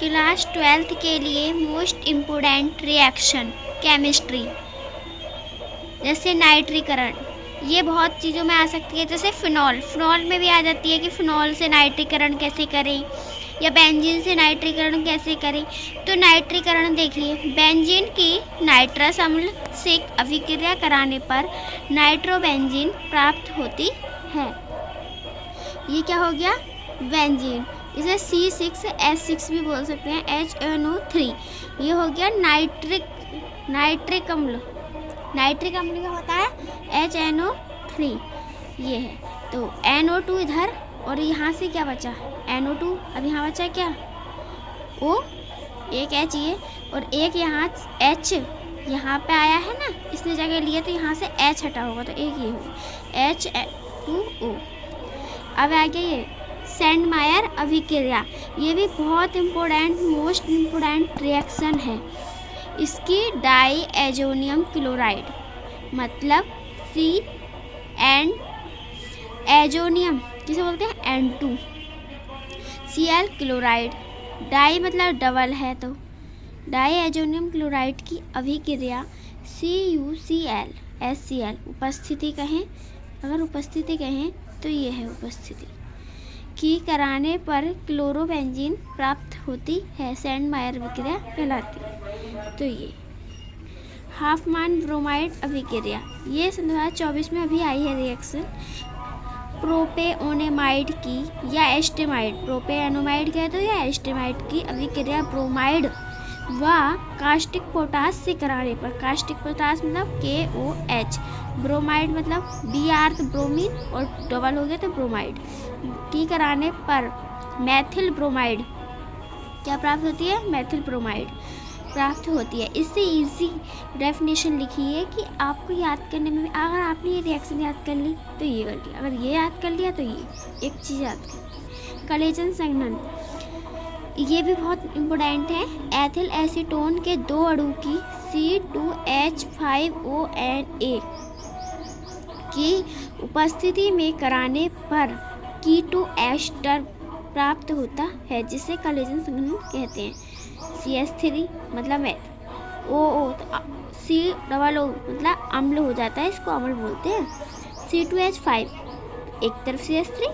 Class 12th के लिए most important reaction chemistry, जैसे नाइट्रीकरण, ये बहुत चीज़ों में आ सकती है। जैसे फिनॉल में भी आ जाती है कि फिनॉल से नाइट्रीकरण कैसे करें या बेंजीन से नाइट्रीकरण कैसे करें। तो नाइट्रीकरण देखिए, बेंजीन की नाइट्रस अम्ल से अभिक्रिया कराने पर नाइट्रोबेंजीन प्राप्त होती है। ये क्या हो गया? बेंजीन। इसे C6H6 भी बोल सकते हैं, HNO3। ये हो गया नाइट्रिक अम्ल। नाइट्रिक अम्ल क्या होता है? HNO3। ये है। तो NO2 इधर, और यहाँ से क्या बचा? NO2। अब यहाँ बचा क्या? O, एक H ये, और एक यहाँ H यहाँ पे आया है ना, इसने जगह लिया तो यहाँ से H हटा होगा, तो एक ये होगा H2O। अब आ गया ये सैंडमायर अभिक्रिया। ये भी बहुत इम्पोर्टेंट, मोस्ट इम्पोर्टेंट रिएक्शन है। इसकी डाई एजोनियम क्लोराइड, मतलब C एंड एजोनियम किसे बोलते हैं? N2 Cl chloride. डाई मतलब डबल है, तो डाई एजोनियम क्लोराइड की अभिक्रिया CuCl HCl उपस्थिति कहें, अगर उपस्थिति कहें तो ये है उपस्थिति की कराने पर क्लोरोबेंजीन प्राप्त होती है, सैंडमायर अभिक्रिया कहलाती है। तो ये हाफमान ब्रोमाइड अभिक्रिया, ये 2024 में अभी आई है रिएक्शन। प्रोपेओनेमाइड की या एस्टेमाइड, प्रोपेओनेमाइड कहे तो या एस्टेमाइड की अभिक्रिया ब्रोमाइड व कास्टिक पोटास से कराने पर, कास्टिक पोटास मतलब KOH, ब्रोमाइड मतलब Br तो ब्रोमीन और डबल हो गया तो ब्रोमाइड की कराने पर मैथिल ब्रोमाइड क्या प्राप्त होती है? मैथिल ब्रोमाइड प्राप्त होती है। इससे इजी डेफिनेशन लिखिए कि आपको याद करने में, अगर आपने ये रिएक्शन याद कर ली तो ये कर लिया, अगर ये याद कर लिया तो ये एक चीज़ याद कर। कलेजन संघनन, ये भी बहुत इम्पोर्टेंट है। एथिल एसीटोन के दो अणु की C2H5ONA की उपस्थिति में कराने पर कीटो एस्टर प्राप्त होता है, जिसे कलेजन संघनन कहते हैं। CH3 मतलब मैथ, OO तो COO मतलब अम्ल हो जाता है, इसको अम्ल बोलते हैं। C2H5 एक तरफ CH3,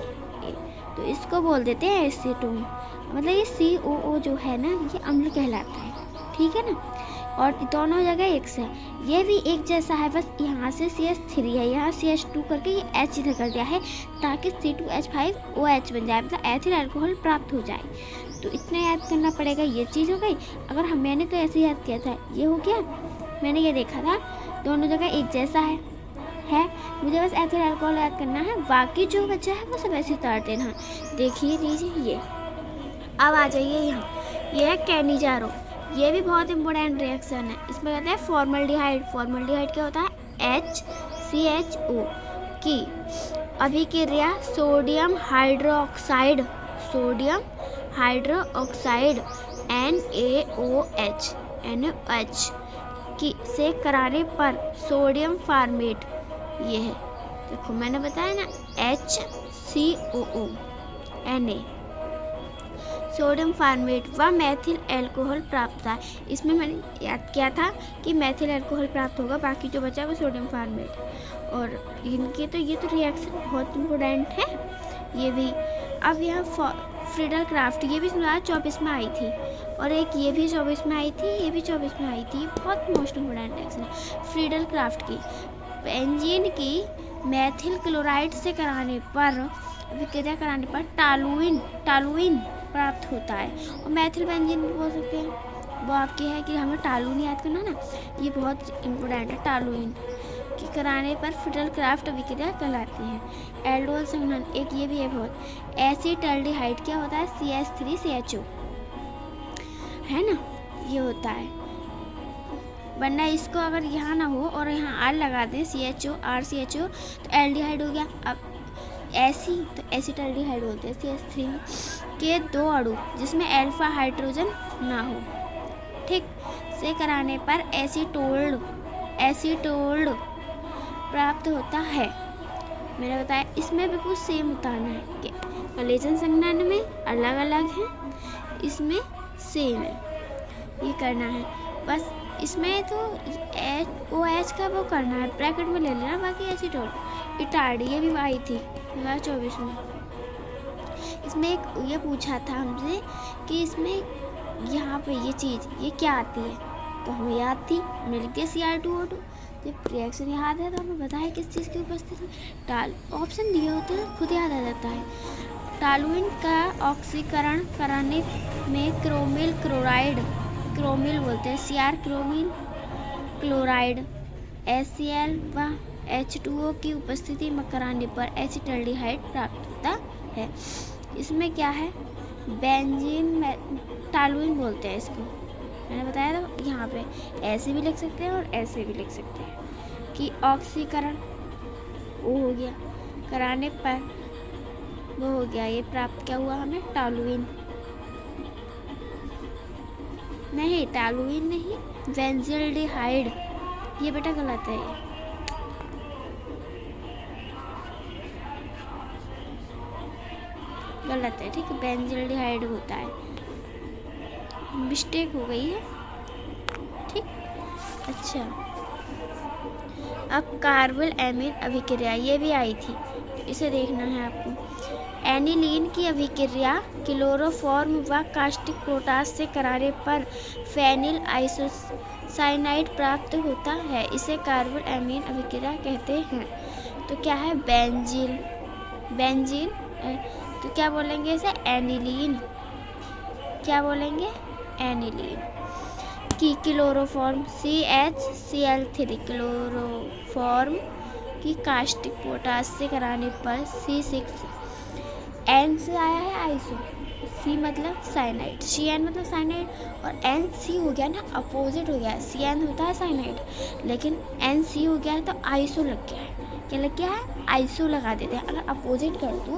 तो इसको बोल देते हैं एसीटोन, मतलब ये COO जो है ना, ये अम्ल कहलाता है, ठीक है ना। और दोनों जगह एक से, ये भी एक जैसा है, बस यहाँ से CH3 है, यहाँ CH2 करके ये H इधर कर दिया है ताकि C2H5OH बन जाए, मतलब एथिल अल्कोहल प्राप्त हो जाए। तो इतना याद करना पड़ेगा, ये चीज़ हो गई। अगर मैंने तो ऐसे याद किया था, ये हो गया, मैंने ये देखा था दोनों जगह एक जैसा है, मुझे बस एथिल अल्कोहल याद करना है, बाकी जो बचा है वो सब ऐसे उतार देना। देखिए लीजिए ये, अब आ जाइए यहाँ, ये है कैनिजारो। ये भी बहुत इंपॉर्टेंट रिएक्शन है। इसमें कहते हैं फॉर्मल्डिहाइड। फॉर्मल्डिहाइड क्या होता है? HCHO की अभिक्रिया सोडियम हाइड्रोक्साइड NaOH की से कराने पर सोडियम फॉर्मेट, ये है देखो मैंने बताया ना, HCOO Na सोडियम फॉर्मेट व मैथिल अल्कोहल प्राप्त था। इसमें मैंने याद किया था कि मैथिल अल्कोहल प्राप्त होगा, बाकी जो बचा वो सोडियम फॉर्मेट। और इनके तो ये तो रिएक्शन बहुत इम्पोर्टेंट है ये भी। अब यहाँ फ्रीडल क्राफ्ट, ये भी 2024 में आई थी, और एक ये भी 24 में आई थी, ये भी 24 में आई थी। बहुत मोस्ट इम्पोर्टेंट रिएक्शन है फ्रीडल क्राफ्ट की। बेंजीन की मैथिल क्लोराइड से कराने पर, अभिक्रिया कराने पर टालुइन प्राप्त होता है, और मैथिल बेंजीन भी बोल सकते हैं। वो आपकी है कि हमें टालुइन याद करना ना, ये बहुत इम्पोर्टेंट है। टालुइन की कराने पर फ्रीडल क्राफ्ट अभिक्रिया कहलाती है। एल्डोल संघनन, एक ये भी है बहुत। एसीटल्डिहाइड क्या होता है? CH3CHO है ना, ये होता है। वरना इसको अगर यहाँ ना हो और यहाँ R लगा दें, CHO तो एल्डिहाइड हो गया। अब तो एसीटल्डिहाइड बोलते हैं। CH3 के दो अणु जिसमें अल्फा हाइड्रोजन ना हो, ठीक, से कराने पर एसीटोल्ड प्राप्त होता है। मैंने बताया इसमें बिल्कुल सेम उतारना है कि कलेजन संघनन में अलग अलग है, इसमें सेम है, ये करना है बस। इसमें तो OH का वो करना है, ब्रैकेट में ले लेना, बाकी एसीटोन इटाडी ये भी आई थी 2024 में। इसमें एक ये पूछा था हमसे कि इसमें यहाँ पे ये चीज़ ये क्या आती है, तो हमें याद थी, हमने लिख दिया Cr2O2। जब रिएक्शन याद है तो हमें पता है किस चीज़ की उपस्थिति टाल ऑप्शन दिए होते हैं, खुद याद आ जाता है। टॉलुइन का ऑक्सीकरण कराने में क्रोमिल क्लोराइड, क्रोमिल बोलते हैं Cr क्रोमिल क्लोराइड HCl व H2O की उपस्थिति में कराने पर एसिटल्डिहाइड प्राप्त होता है। इसमें क्या है, बेंजीन टॉलुइन बोलते हैं इसको, मैंने बताया था। यहाँ पे ऐसे भी लिख सकते हैं और ऐसे भी लिख सकते हैं कि ऑक्सीकरण वो हो गया, कराने पर वो हो गया, ये प्राप्त क्या हुआ हमें, टॉलुइन नहीं, टॉलुइन नहीं, बेंजील्डिहाइड, ये बेटा गलत है, ये गलत है, ठीक है, बेंजील्डिहाइड होता है, मिस्टेक हो गई है, ठीक। अच्छा, अब कार्बल एमीन अभिक्रिया ये भी आई थी, इसे देखना है आपको। एनिलीन की अभिक्रिया क्लोरोफॉर्म व कास्टिक पोटाश से कराने पर फेनिल आइसोसाइनाइड प्राप्त होता है, इसे कार्बल एमीन अभिक्रिया कहते हैं। तो क्या है, बेंजीन, बेंजीन तो क्या बोलेंगे इसे, एनिलीन, क्या बोलेंगे, एनिलीन की क्लोरोफॉर्म CHCl3 क्लोरोफॉर्म की कास्टिक पोटाश से कराने पर C6 N से आया है आइसो, C मतलब साइनाइड, CN मतलब साइनाइड, और NC हो गया ना, अपोजिट हो गया, CN होता है साइनाइड, लेकिन NC हो गया है तो आइसो लग गया है, क्या लग गया है, आइसो लगा देते हैं। अगर अपोजिट कर दूँ